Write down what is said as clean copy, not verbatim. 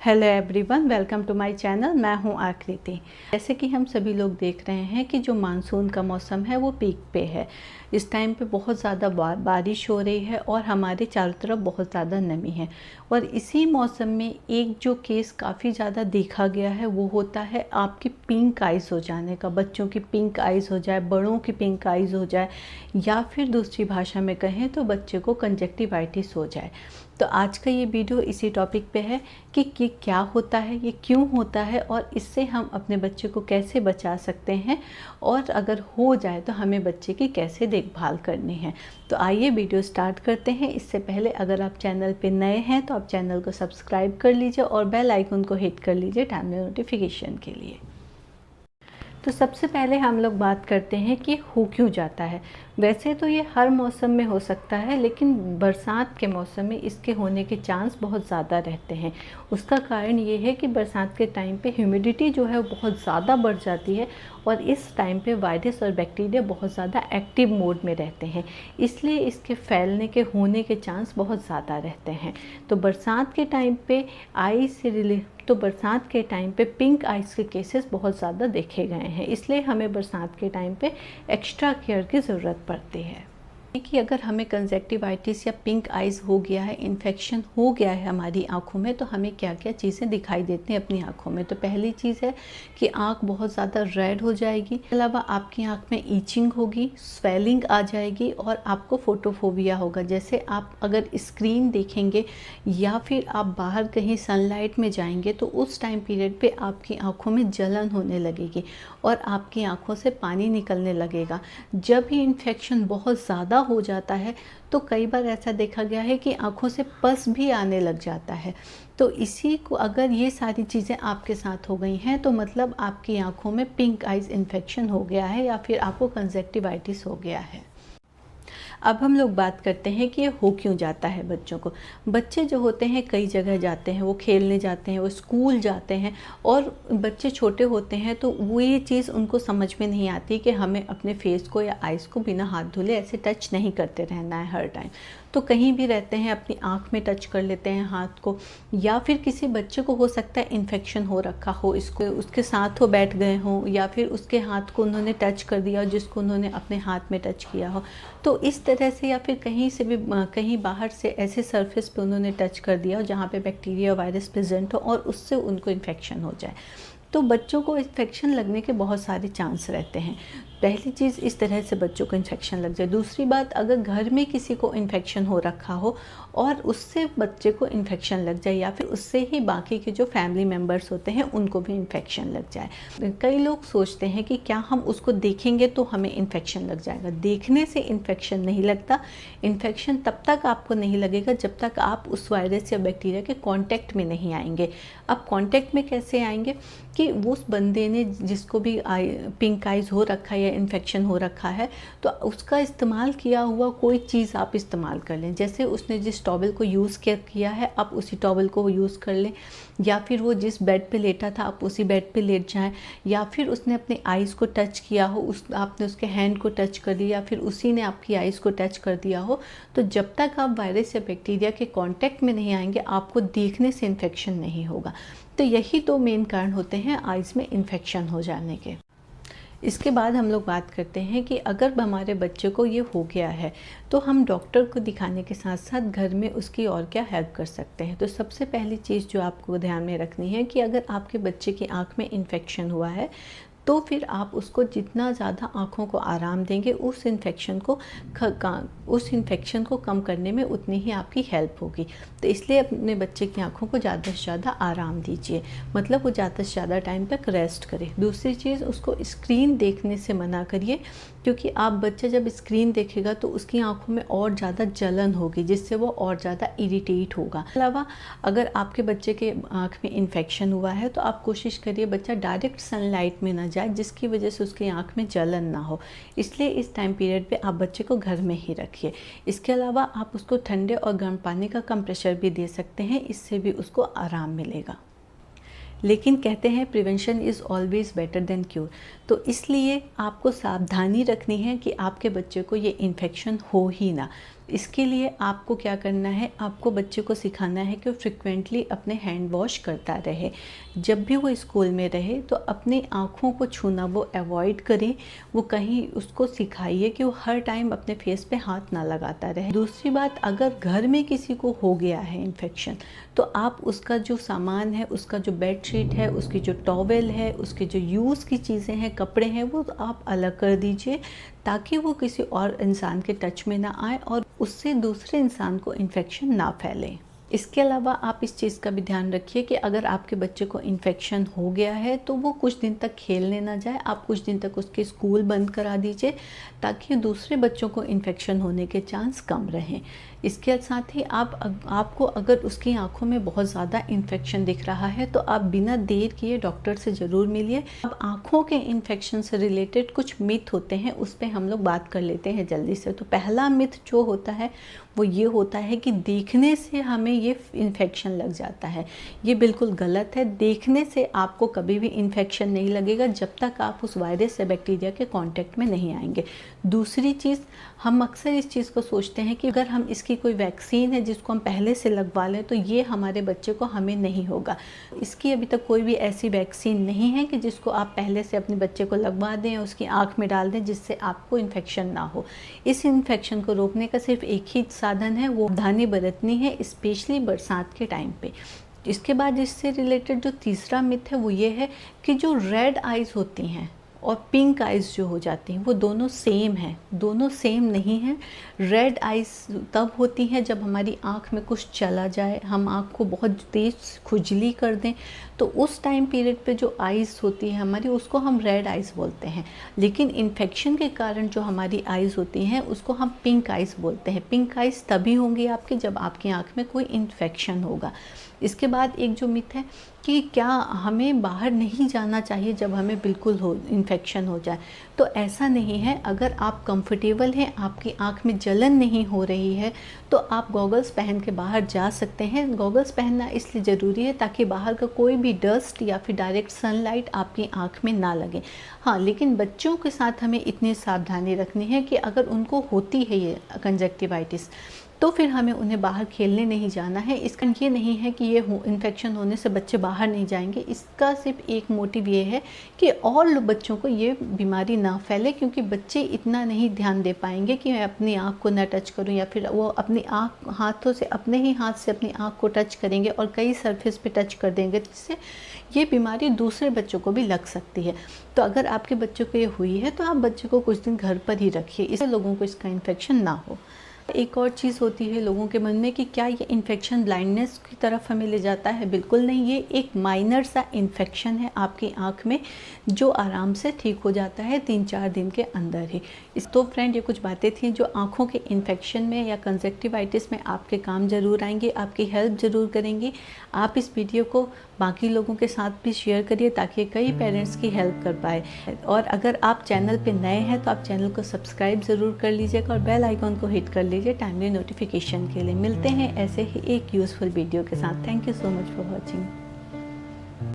Hello everyone, welcome to my channel. मैं हूं आकृति। जैसे कि हम सभी लोग देख रहे हैं कि जो मानसून का मौसम है वो पीक पे है। इस टाइम पे बहुत ज़्यादा बारिश हो रही है और हमारे चारों तरफ बहुत ज़्यादा नमी है। और इसी मौसम में एक जो केस काफ़ी ज़्यादा देखा गया है वो होता है आपकी पिंक आइज़ हो जाने का। बच्चों की पिंक आइज़ हो जाए, बड़ों की पिंक आइज़ हो जाए, या फिर दूसरी भाषा में कहें तो बच्चे को कंजक्टिवाइटिस हो जाए। तो आज का ये वीडियो इसी टॉपिक पे है कि क्या होता है, ये क्यों होता है और इससे हम अपने बच्चे को कैसे बचा सकते हैं, और अगर हो जाए तो हमें बच्चे की कैसे देखभाल करनी है। तो आइए वीडियो स्टार्ट करते हैं। इससे पहले अगर आप चैनल पे नए हैं तो आप चैनल को सब्सक्राइब कर लीजिए और बेल आइकन को हिट कर लीजिए टाइमली नोटिफिकेशन के लिए। तो सबसे पहले हम लोग बात करते हैं कि हो क्यों जाता है। वैसे तो ये हर मौसम में हो सकता है, लेकिन बरसात के मौसम में इसके होने के चांस बहुत ज़्यादा रहते हैं। उसका कारण ये है कि बरसात के टाइम पे ह्यूमिडिटी जो है वो बहुत ज़्यादा बढ़ जाती है और इस टाइम पे वायरस और बैक्टीरिया बहुत ज़्यादा एक्टिव मोड में रहते हैं, इसलिए इसके फैलने के होने के चांस बहुत ज़्यादा रहते हैं। तो बरसात के टाइम पे बरसात के टाइम पे पिंक आइज़ के केसेस बहुत ज़्यादा देखे गए हैं, इसलिए हमें बरसात के टाइम पे एक्स्ट्रा केयर की ज़रूरत पड़ती है। कि अगर हमें कंजक्टिवाइटिस या पिंक आइज़ हो गया है, इन्फेक्शन हो गया है हमारी आँखों में, तो हमें क्या क्या चीज़ें दिखाई देती हैं अपनी आँखों में। तो पहली चीज़ है कि आँख बहुत ज़्यादा रेड हो जाएगी। इसके अलावा आपकी आँख में ईचिंग होगी, स्वेलिंग आ जाएगी और आपको फोटोफोबिया होगा। जैसे आप अगर स्क्रीन देखेंगे या फिर आप बाहर कहीं सनलाइट में जाएंगे तो उस टाइम पीरियड पे आपकी आँखों में जलन होने लगेगी और आपकी आँखों से पानी निकलने लगेगा। जब भी इन्फेक्शन बहुत ज़्यादा हो जाता है तो कई बार ऐसा देखा गया है कि आँखों से पस भी आने लग जाता है। तो इसी को, अगर ये सारी चीज़ें आपके साथ हो गई हैं तो मतलब आपकी आँखों में पिंक आइज़ इन्फेक्शन हो गया है या फिर आपको कंजक्टिवाइटिस हो गया है। अब हम लोग बात करते हैं कि ये हो क्यों जाता है बच्चों को। बच्चे जो होते हैं कई जगह जाते हैं, वो खेलने जाते हैं, वो स्कूल जाते हैं, और बच्चे छोटे होते हैं तो वो ये चीज़ उनको समझ में नहीं आती कि हमें अपने फेस को या आइज़ को बिना हाथ धुले ऐसे टच नहीं करते रहना है हर टाइम। तो कहीं भी रहते हैं अपनी आँख में टच कर लेते हैं हाथ को, या फिर किसी बच्चे को हो सकता है इन्फेक्शन हो रखा हो, इसको उसके साथ वो बैठ गए हों या फिर उसके हाथ को उन्होंने टच कर दिया जिसको उन्होंने अपने हाथ में टच किया हो। तो इस तरह से या फिर कहीं से भी कहीं बाहर से ऐसे सरफेस पे उन्होंने टच कर दिया हो जहाँ पे बैक्टीरिया वायरस प्रेजेंट हो और उससे उनको इन्फेक्शन हो जाए। तो बच्चों को इन्फेक्शन लगने के बहुत सारे चांस रहते हैं। पहली चीज़, इस तरह से बच्चों को इन्फेक्शन लग जाए। दूसरी बात, अगर घर में किसी को इन्फेक्शन हो रखा हो और उससे बच्चे को इन्फेक्शन लग जाए, या फिर उससे ही बाकी के जो फैमिली मेम्बर्स होते हैं उनको भी इन्फेक्शन लग जाए। कई लोग सोचते हैं कि क्या हम उसको देखेंगे तो हमें इन्फेक्शन लग जाएगा। देखने से इन्फेक्शन नहीं लगता। इन्फेक्शन तब तक आपको नहीं लगेगा जब तक आप उस वायरस या बैक्टीरिया के कांटेक्ट में नहीं आएंगे। अब कांटेक्ट में कैसे आएंगे कि उस बंदे ने जिसको भी पिंक आइज़ हो रखा है या इन्फेक्शन हो रखा है, तो उसका इस्तेमाल किया हुआ कोई चीज़ आप इस्तेमाल कर लें। जैसे उसने जिस टॉवल को यूज़ किया है आप उसी टॉवल को यूज़ कर लें, या फिर वो जिस बेड पे लेटा था आप उसी बेड पे लेट जाएं, या फिर उसने अपने आइज़ को टच किया हो, आपने उसके हैंड को टच कर लिया या फिर उसी ने आपकी आइज़ को टच कर दिया हो। तो जब तक आप वायरस या बैक्टीरिया के कांटेक्ट में नहीं आएंगे आपको देखने से इन्फेक्शन नहीं होगा। तो यही दो मेन कारण होते हैं आइज़ में इन्फेक्शन हो जाने के। इसके बाद हम लोग बात करते हैं कि अगर हमारे बच्चे को ये हो गया है तो हम डॉक्टर को दिखाने के साथ साथ घर में उसकी और क्या हेल्प कर सकते हैं। तो सबसे पहली चीज़ जो आपको ध्यान में रखनी है कि अगर आपके बच्चे की आँख में इन्फेक्शन हुआ है तो फिर आप उसको जितना ज़्यादा आँखों को आराम देंगे उस इन्फेक्शन को कम करने में उतनी ही आपकी हेल्प होगी। तो इसलिए अपने बच्चे की आँखों को ज़्यादा से ज़्यादा आराम दीजिए, मतलब वो ज़्यादा से ज़्यादा टाइम तक रेस्ट करे। दूसरी चीज़, उसको स्क्रीन देखने से मना करिए, क्योंकि आप बच्चा जब स्क्रीन देखेगा तो उसकी आँखों में और ज़्यादा जलन होगी जिससे वो और ज़्यादा इरिटेट होगा। अलावा अगर आपके बच्चे के आँख में इन्फेक्शन हुआ है तो आप कोशिश करिए बच्चा डायरेक्ट सनलाइट में ना जाए जिसकी वजह से उसकी आँख में जलन ना हो। इसलिए इस टाइम पीरियड पे आप बच्चे को घर में ही रखिए। इसके अलावा आप उसको ठंडे और गर्म पानी का कंप्रेशर भी दे सकते हैं, इससे भी उसको आराम मिलेगा। लेकिन कहते हैं prevention is always better than cure. तो इसलिए आपको सावधानी रखनी है कि आपके बच्चे को ये इन्फेक्शन हो ही ना। इसके लिए आपको क्या करना है, आपको बच्चे को सिखाना है कि वो फ्रिक्वेंटली अपने हैंड वॉश करता रहे। जब भी वो स्कूल में रहे तो अपनी आँखों को छूना वो अवॉइड करे। वो कहीं उसको सिखाइए कि वो हर टाइम अपने फेस पे हाथ ना लगाता रहे। दूसरी बात, अगर घर में किसी को हो गया है इन्फेक्शन, तो आप उसका जो सामान है, उसका जो बेडशीट है, उसकी जो टॉवेल है, उसके जो यूज़ की चीज़ें हैं, कपड़े हैं, वो आप अलग कर दीजिए ताकि वो किसी और इंसान के टच में ना आए और उससे दूसरे इंसान को इन्फेक्शन ना फैले। इसके अलावा आप इस चीज़ का भी ध्यान रखिए कि अगर आपके बच्चे को इन्फेक्शन हो गया है तो वो कुछ दिन तक खेलने ना जाए। आप कुछ दिन तक उसके स्कूल बंद करा दीजिए ताकि दूसरे बच्चों को इन्फेक्शन होने के चांस कम रहें। इसके साथ ही आपको अगर उसकी आंखों में बहुत ज़्यादा इन्फेक्शन दिख रहा है तो आप बिना देर किए डॉक्टर से ज़रूर मिलिए। अब आँखों के इन्फेक्शन से रिलेटेड कुछ मिथ होते हैं, उस पर हम लोग बात कर लेते हैं जल्दी से। तो पहला मिथ जो होता है वो ये होता है कि देखने से हमें ये इन्फेक्शन लग जाता है। ये बिल्कुल गलत है। देखने से आपको कभी भी इन्फेक्शन नहीं लगेगा जब तक आप उस वायरस या बैक्टीरिया के कांटेक्ट में नहीं आएंगे। दूसरी चीज़, हम अक्सर इस चीज़ को सोचते हैं कि अगर हम इसकी कोई वैक्सीन है जिसको हम पहले से लगवा लें तो ये हमारे बच्चे को हमें नहीं होगा। इसकी अभी तक कोई भी ऐसी वैक्सीन नहीं है कि जिसको आप पहले से अपने बच्चे को लगवा दें या उसकी आँख में डाल दें जिससे आपको इन्फेक्शन ना हो। इस इन्फेक्शन को रोकने का सिर्फ एक ही साधन है, वो सावधानी बरतनी है, स्पेशली बरसात के टाइम पे। इसके बाद इससे रिलेटेड जो तीसरा मिथ है वो ये है कि जो रेड आइज़ होती हैं और पिंक आइज़ जो हो जाती हैं वो दोनों सेम हैं। दोनों सेम नहीं हैं। रेड आइज़ तब होती हैं जब हमारी आँख में कुछ चला जाए, हम आँख को बहुत तेज़ खुजली कर दें, तो उस टाइम पीरियड पे जो आइज़ होती है हमारी, उसको हम रेड आइज़ बोलते हैं। लेकिन इन्फेक्शन के कारण जो हमारी आइज़ होती हैं उसको हम पिंक आइज़ बोलते हैं। पिंक आइज़ तभी होंगी आपकी जब आपकी आँख में कोई इन्फेक्शन होगा। इसके बाद एक जो मिथ है कि क्या हमें बाहर नहीं जाना चाहिए जब हमें बिल्कुल इन्फेक्शन हो जाए, तो ऐसा नहीं है। अगर आप कंफर्टेबल हैं, आपकी आँख में जलन नहीं हो रही है, तो आप गॉगल्स पहन के बाहर जा सकते हैं। गॉगल्स पहनना इसलिए ज़रूरी है ताकि बाहर का कोई भी डस्ट या फिर डायरेक्ट सनलाइट आपकी आँख में ना लगे। हाँ, लेकिन बच्चों के साथ हमें इतनी सावधानी रखनी है कि अगर उनको होती है ये कंजक्टिवाइटिस तो फिर हमें उन्हें बाहर खेलने नहीं जाना है। इसका ये नहीं है कि ये इन्फेक्शन होने से बच्चे बाहर नहीं जाएंगे। इसका सिर्फ एक मोटिव ये है कि और बच्चों को ये बीमारी ना फैले, क्योंकि बच्चे इतना नहीं ध्यान दे पाएंगे कि मैं अपनी आँख को ना टच करूं, या फिर वो अपनी हाथों से अपने ही हाथ से अपनी आँख को टच करेंगे और कई सरफेस पे टच कर देंगे, जिससे ये बीमारी दूसरे बच्चों को भी लग सकती है। तो अगर आपके बच्चों को ये हुई है तो आप बच्चे को कुछ दिन घर पर ही रखिए, इससे लोगों को इसका इन्फेक्शन ना हो। एक और चीज़ होती है लोगों के मन में कि क्या ये इन्फेक्शन ब्लाइंडनेस की तरफ हमें ले जाता है। बिल्कुल नहीं, ये एक माइनर सा इन्फेक्शन है आपकी आँख में जो आराम से ठीक हो जाता है 3-4 दिन के अंदर ही। तो फ्रेंड, ये कुछ बातें थी जो आँखों के इन्फेक्शन में या कंजक्टिवाइटिस में आपके काम ज़रूर आएंगी, आपकी हेल्प ज़रूर करेंगी। आप इस वीडियो को बाकी लोगों के साथ भी शेयर करिए ताकि कई पेरेंट्स की हेल्प कर पाए। और अगर आप चैनल पे नए हैं तो आप चैनल को सब्सक्राइब ज़रूर कर लीजिएगा और बेल आइकॉन को हिट कर लीजिए टाइमली नोटिफिकेशन के लिए। मिलते हैं ऐसे ही एक यूज़फुल वीडियो के साथ। Thank you so much for watching.